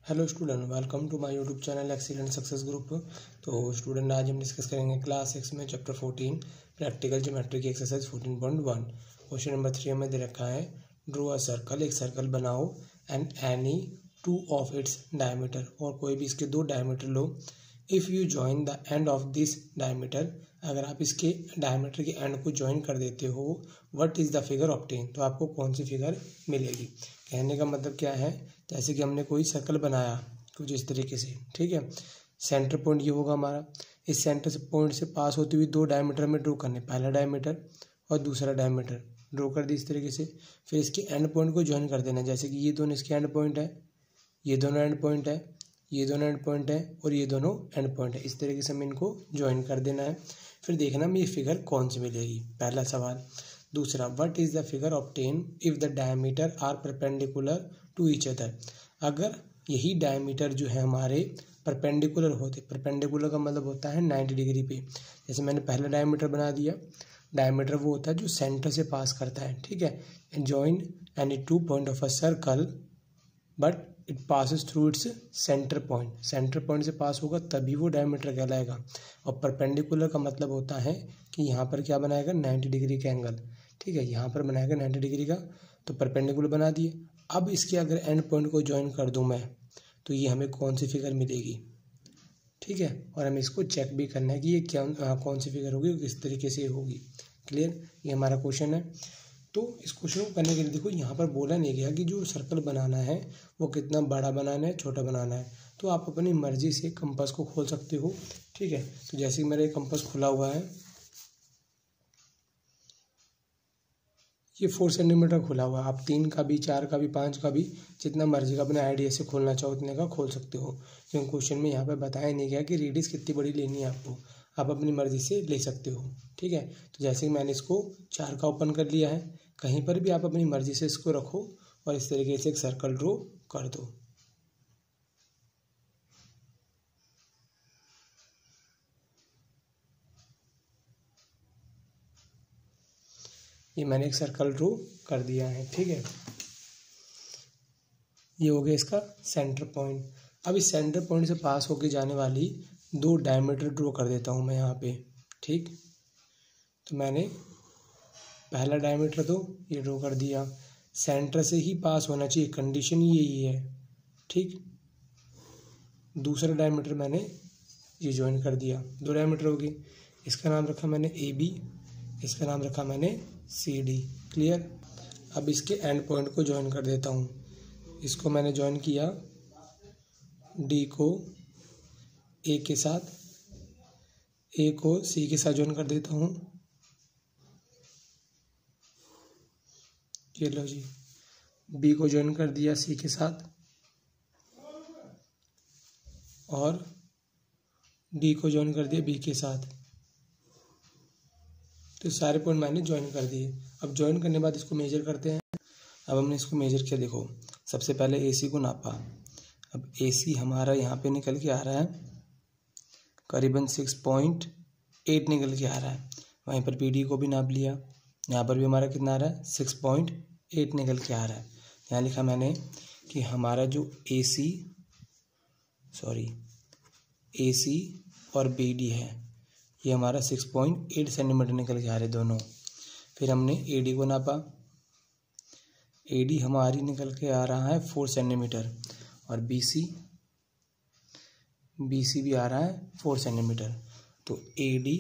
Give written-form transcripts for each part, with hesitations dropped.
Hello student, welcome to my YouTube channel excellent success group. तो student, आज हम discuss करेंगे क्लास 6 में चैप्टर 14 प्रैक्टिकल ज्योमेट्री की एक्सरसाइज 14.1। क्वेश्चन नंबर 3 हमें दे रखा है, ड्रॉ अ सर्कल, एक सर्कल बनाओ and any two of its diameter, और कोई भी इसके दो डायमीटर लो। If you join the end of this diameter, अगर आप इसके डायमीटर के एंड को ज्वाइन कर देते हो, what is the figure obtain, तो आपको कौन सी फिगर मिलेगी। कहने का मतलब क्या है, जैसे कि हमने कोई सर्कल बनाया कुछ इस तरीके से, ठीक है। सेंटर पॉइंट ये होगा हमारा, इस सेंटर से पॉइंट से पास होती हुई दो डायमीटर में ड्रॉ करने, पहला डायमीटर और दूसरा डायमीटर ड्रॉ कर दी इस तरीके से। फिर इसके एंड पॉइंट को ज्वाइन कर देना, जैसे कि ये दोनों इसके एंड पॉइंट है, ये दोनों एंड पॉइंट है, ये दोनों एंड पॉइंट है और ये दोनों एंड पॉइंट है। इस तरीके से हमें इनको ज्वाइन कर देना है। फिर देखना हमें ये फिगर कौन सी मिलेगी, पहला सवाल। दूसरा, what is the figure obtain if the diameter are perpendicular to each other, अगर यही डायमीटर जो है हमारे परपेंडिकुलर होते, परपेंडिकुलर का मतलब होता है 90 डिग्री पे। जैसे मैंने पहला डायमीटर बना दिया, डायमीटर वो होता है जो सेंटर से पास करता है, ठीक है। Join any two point of a circle but it passes through its centre point, centre point से पास होगा तभी वो डायमीटर कहलाएगा। और परपेंडिकुलर का मतलब होता है कि यहाँ पर क्या बनाएगा, 90 डिग्री का एंगल, ठीक है। यहाँ पर बनाएगा 90 डिग्री का, तो परपेंडिकुलर बना दिए। अब इसके अगर एंड पॉइंट को ज्वाइन कर दूं मैं, तो ये हमें कौन सी फिगर मिलेगी, ठीक है। और हमें इसको चेक भी करना है कि ये क्या कौन सी फिगर होगी, किस तरीके से होगी। क्लियर, ये हमारा क्वेश्चन है। तो इस क्वेश्चन को करने के लिए देखो, यहाँ पर बोला नहीं गया कि जो सर्कल बनाना है वो कितना बड़ा बनाना है, छोटा बनाना है। तो आप अपनी मर्जी से कंपास को खोल सकते हो, ठीक है। तो जैसे कि मेरा कंपास खुला हुआ है, ये 4 सेंटीमीटर खुला हुआ है। आप 3 का भी, 4 का भी, 5 का भी, जितना मर्जी का अपने आइडिया से खोलना चाहो उतने का खोल सकते हो। क्योंकि क्वेश्चन में यहाँ पे बताया नहीं गया कि रेडियस कितनी बड़ी लेनी है आपको, आप अपनी मर्जी से ले सकते हो, ठीक है। तो जैसे कि मैंने इसको 4 का ओपन कर लिया है, कहीं पर भी आप अपनी मर्जी से इसको रखो और इस तरीके से एक सर्कल ड्रॉ कर दो। ये मैंने एक सर्कल ड्रॉ कर दिया है, ठीक है। ये हो गया इसका सेंटर पॉइंट। अब इस सेंटर पॉइंट से पास होके जाने वाली दो डायमीटर ड्रॉ कर देता हूँ मैं यहाँ पे, ठीक। तो मैंने पहला डायमीटर तो ये ड्रॉ कर दिया, सेंटर से ही पास होना चाहिए, कंडीशन यही है, ठीक। दूसरा डायमीटर मैंने ये ज्वाइन कर दिया, दो डायमीटर हो गए। इसका नाम रखा मैंने AB, इसका नाम रखा मैंने CD। क्लियर। अब इसके एंड पॉइंट को ज्वाइन कर देता हूँ। इसको मैंने ज्वाइन किया, D को A के साथ, A को C के साथ ज्वाइन कर देता हूँ। ये लो जी, B को ज्वाइन कर दिया C के साथ और D को ज्वाइन कर दिया B के साथ। तो सारे पॉइंट मैंने ज्वाइन कर दिए। अब ज्वाइन करने के बाद इसको मेजर करते हैं। अब हमने इसको मेजर किया, देखो सबसे पहले AC को नापा। अब AC हमारा यहाँ पे निकल के आ रहा है करीबन 6.8 निकल के आ रहा है। वहीं पर BD को भी नाप लिया, यहाँ पर भी हमारा कितना आ रहा है, 6.8 निकल के आ रहा है। यहाँ लिखा मैंने कि हमारा जो AC और BD है, ये हमारा 6.8 सेंटीमीटर निकल के आ रहे दोनों। फिर हमने AD को नापा, AD हमारी निकल के आ रहा है 4 सेंटीमीटर और BC भी आ रहा है 4 सेंटीमीटर। तो AD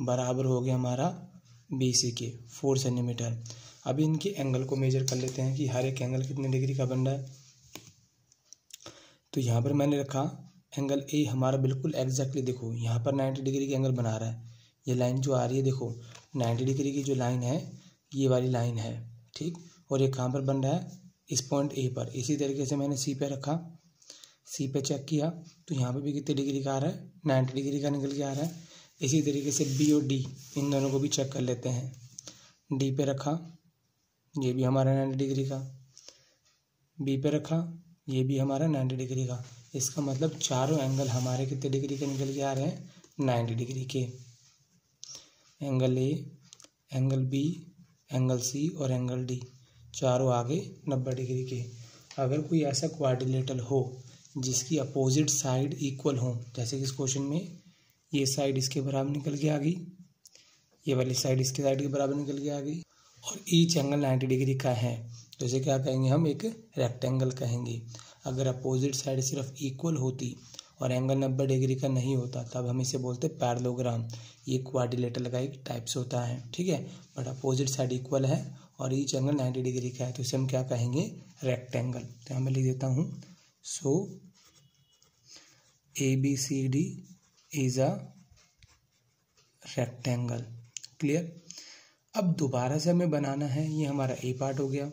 बराबर हो गया हमारा BC के 4 सेंटीमीटर। अब इनके एंगल को मेजर कर लेते हैं कि हर एक एंगल कितने डिग्री का बन रहा है। तो यहाँ पर मैंने रखा एंगल A हमारा बिल्कुल एग्जैक्टली, देखो यहाँ पर 90 डिग्री का एंगल बना रहा है। ये लाइन जो आ रही है, देखो 90 डिग्री की जो लाइन है, ये वाली लाइन है, ठीक। और ये कहाँ पर बन रहा है, इस पॉइंट A पर। इसी तरीके से मैंने C पे रखा, C पे चेक किया तो यहाँ पे भी कितने डिग्री का आ रहा है, 90 डिग्री का निकल के आ रहा है। इसी तरीके से B और D, इन दोनों को भी चेक कर लेते हैं। D पे रखा, ये भी हमारा 90 डिग्री का। B पे रखा, ये भी हमारा 90 डिग्री का। इसका मतलब चारों एंगल हमारे कितने डिग्री के निकल के आ रहे हैं, 90 डिग्री के। Angle A, angle B, angle C और एंगल D, चारों आगे 90 डिग्री के। अगर कोई ऐसा क्वाड्रिलेटरल हो जिसकी अपोजिट साइड इक्वल हो। जैसे कि इस क्वेश्चन में ये साइड इसके बराबर निकल के आ गई, ये वाली साइड इसके साइड के बराबर निकल के आ गई, और ईच एंगल 90 डिग्री का है। तो इसे क्या कहेंगे हम, एक रेक्टेंगल कहेंगे। अगर अपोजिट साइड सिर्फ इक्वल होती और एंगल 90 डिग्री का नहीं होता तब हम इसे बोलते पैरेललोग्राम। ये क्वाड्रिलेटरल का एक टाइप्स होता है, ठीक है। बट अपोजिट साइड इक्वल है और ईच एंगल 90 डिग्री का है, तो इसे हम क्या कहेंगे, रेक्टेंगल। तो यहाँ मैं लिख देता हूँ, सो ABCD is a rectangle. Clear. अब दोबारा से हमें बनाना है, ये हमारा ए पार्ट हो गया।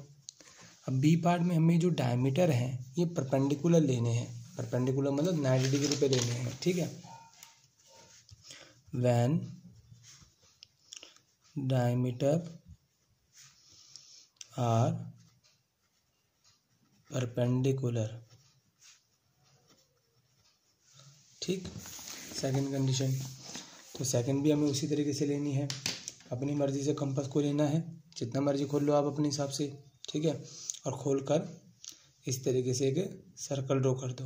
अब बी पार्ट में हमें जो डायमीटर है ये परपेंडिकुलर लेने हैं। परपेंडिकुलर मतलब 90 डिग्री पे लेने हैं, ठीक है। व्हेन डायमीटर आर परपेंडिकुलर, ठीक। सेकंड कंडीशन, तो सेकंड भी हमें उसी तरीके से लेनी है। अपनी मर्जी से कंपास को लेना है, जितना मर्जी खोल लो आप अपने हिसाब से, ठीक है। और खोलकर इस तरीके से एक सर्कल ड्रॉ कर दो।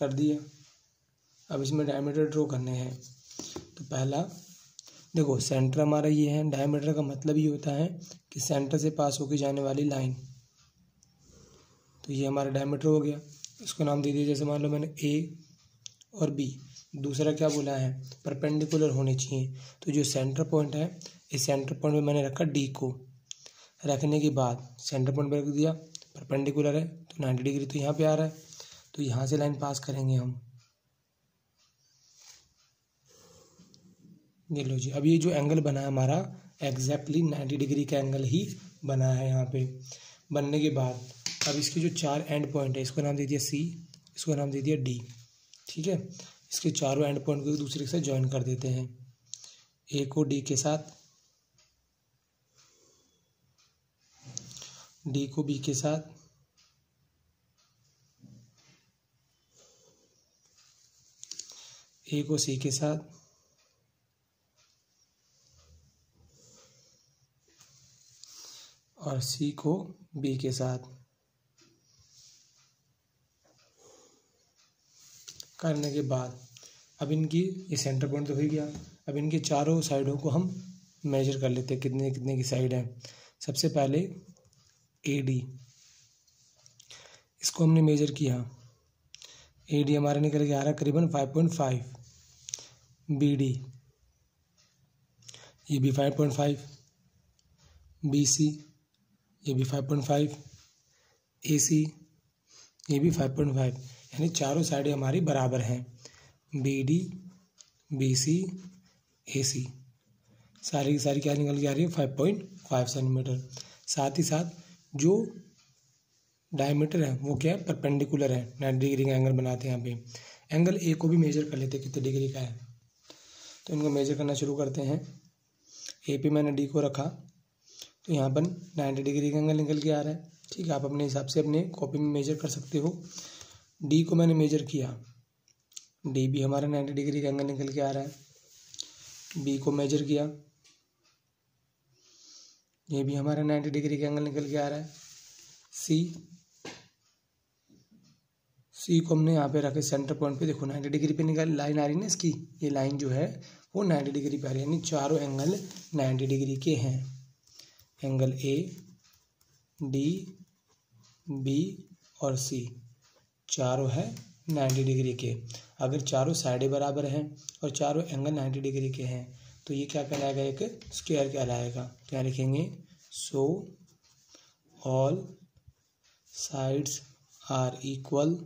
कर दिया। अब इसमें डायमीटर ड्रॉ करने हैं। तो पहला देखो, सेंटर हमारा ये है। डायमीटर का मतलब ये होता है कि सेंटर से पास होकर जाने वाली लाइन। तो ये हमारा डायमीटर हो गया। इसको नाम दे दिया, जैसे मान लो मैंने ए और बी। दूसरा क्या बोला है, परपेंडिकुलर होने चाहिए। तो जो सेंटर पॉइंट है, इस सेंटर पॉइंट में मैंने रखा डी को। रखने के बाद सेंटर पॉइंट पर रख दिया, परपेंडिकुलर है तो 90 डिग्री तो यहाँ पे आ रहा है। तो यहाँ से लाइन पास करेंगे हम। ये लो जी। अब ये जो एंगल बना है हमारा एग्जैक्टली 90 डिग्री का एंगल ही बना है यहाँ पे। बनने के बाद अब इसके जो 4 एंड पॉइंट है, इसको नाम दे दिया सी, इसको नाम दे दिया डी, ठीक है। इसके चारों एंड पॉइंट को एक दूसरे के साथ ज्वाइन कर देते हैं। ए को डी के साथ, डी को बी के साथ, ए को सी के साथ, और सी को बी के साथ करने के बाद अब इनकी ये सेंटर पॉइंट तो हो गया। अब इनके चारों साइडों को हम मेजर कर लेते हैं, कितने कितने की साइड है। सबसे पहले ए डी, इसको हमने मेजर किया। ए डी हमारा निकल के आ रहा है करीबन 5.5। बी डी ये भी 5.5, बी सी ये भी 5.5, ए सी ये भी 5.5, यानी चारों साइडें हमारी बराबर हैं। बी डी, बी सी, ए सी सारी की सारी क्या निकल के आ रही है, 5.5 सेंटीमीटर। साथ ही साथ जो डायमीटर है वो क्या है, परपेंडिकुलर है। 90 डिग्री का एंगल बनाते हैं यहाँ पे। एंगल ए को भी मेजर कर लेते हैं कितने डिग्री का है। तो इनको मेजर करना शुरू करते हैं। ए पे मैंने डी को रखा, तो यहाँ पर 90 डिग्री का एंगल निकल के आ रहा है, ठीक है। आप अपने हिसाब से अपने कॉपी में मेजर कर सकते हो। डी को मैंने मेजर किया, डी भी हमारा 90 डिग्री का एंगल निकल के आ रहा है। बी को मेजर किया, ये भी हमारा 90 डिग्री का एंगल निकल के आ रहा है। सी को हमने यहाँ पे रखे सेंटर पॉइंट पे। देखो 90 डिग्री पे निकल लाइन आ रही है ना इसकी, ये लाइन जो है वो 90 डिग्री पे आ रही है, यानी चारों एंगल 90 डिग्री के हैं। एंगल ए, डी, बी और सी चारों है 90 डिग्री के। अगर चारों साइडें बराबर हैं और चारों एंगल 90 डिग्री के हैं तो ये क्या कहलाएगा, एक स्क्वायर कहलाएगा। क्या लिखेंगे, so all sides are equal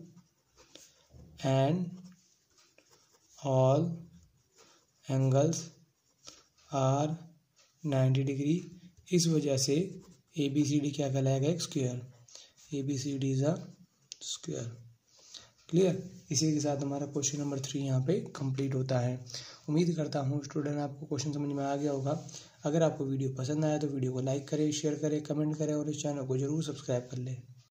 and all angles are 90 degree. इस वजह से ए बी सी डी क्या कहलाएगा, एक square. A B C D is a square. Clear. इसी के साथ हमारा क्वेश्चन नंबर 3 यहाँ पे कंप्लीट होता है। उम्मीद करता हूँ स्टूडेंट आपको क्वेश्चन समझ में आ गया होगा। अगर आपको वीडियो पसंद आया तो वीडियो को लाइक करें, शेयर करें, कमेंट करें और इस चैनल को जरूर सब्सक्राइब कर लें।